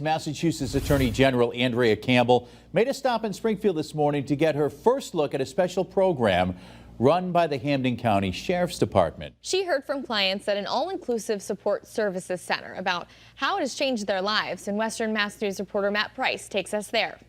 Massachusetts Attorney General Andrea Campbell made a stop in Springfield this morning to get her first look at a special program run by the Hampden County Sheriff's Department. She heard from clients at an all-inclusive support services center about how it has changed their lives, and Western Mass News reporter Matt Price takes us there.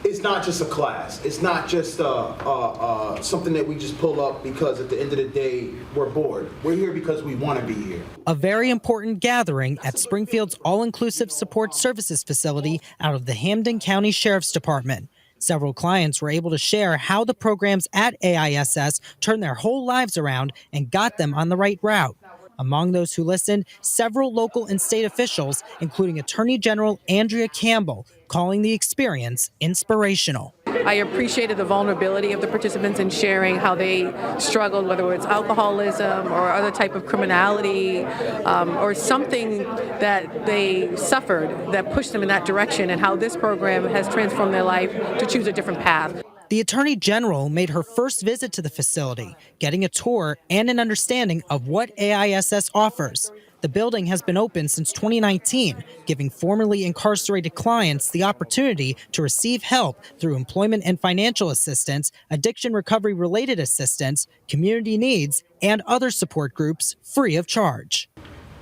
It's not just a class. It's not just something that we just pull up because at the end of the day, we're bored. We're here because we want to be here. A very important gathering at Springfield's all-inclusive support services facility out of the Hampden County Sheriff's Department. Several clients were able to share how the programs at AISS turned their whole lives around and got them on the right route. Among those who listened, several local and state officials, including Attorney General Andrea Campbell, calling the experience inspirational. I appreciated the vulnerability of the participants in sharing how they struggled, whether it's alcoholism or other type of criminality or something that they suffered that pushed them in that direction, and how this program has transformed their life to choose a different path. The Attorney General made her first visit to the facility, getting a tour and an understanding of what AISS offers. The building has been open since 2019, giving formerly incarcerated clients the opportunity to receive help through employment and financial assistance, addiction recovery-related assistance, community needs, and other support groups free of charge.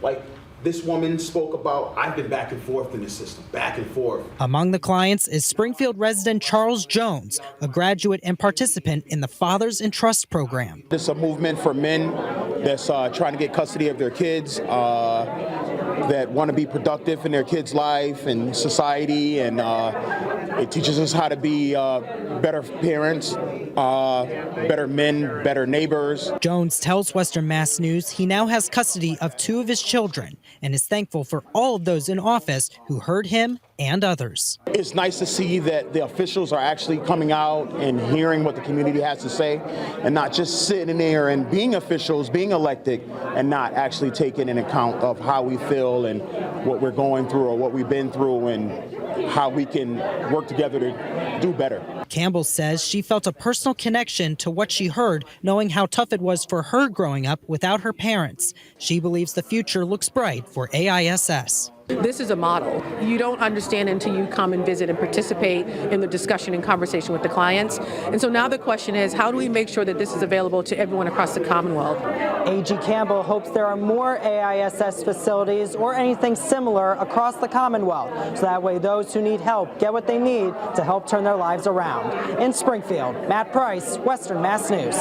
Like this woman spoke about, I've been back and forth in the system, back and forth. Among the clients is Springfield resident Charles Jones, a graduate and participant in the Fathers in Trust program. This is a movement for men that's trying to get custody of their kids, that want to be productive in their kids' life and society, and it teaches us how to be better parents, better men, better neighbors. Jones tells Western Mass News he now has custody of 2 of his children and is thankful for all of those in office who heard him and others. It's nice to see that the officials are actually coming out and hearing what the community has to say, and not just sitting there and being officials, being elected, and not actually taking into account of how we feel and what we're going through or what we've been through and how we can work together to do better. Campbell says she felt a personal connection to what she heard, knowing how tough it was for her growing up without her parents. She believes the future looks bright for AISS. This is a model. You don't understand until you come and visit and participate in the discussion and conversation with the clients. And so now the question is, how do we make sure that this is available to everyone across the Commonwealth? AG Campbell hopes there are more AISS facilities or anything similar across the Commonwealth, so that way those who need help get what they need to help turn their lives around. In Springfield, Matt Price, Western Mass News.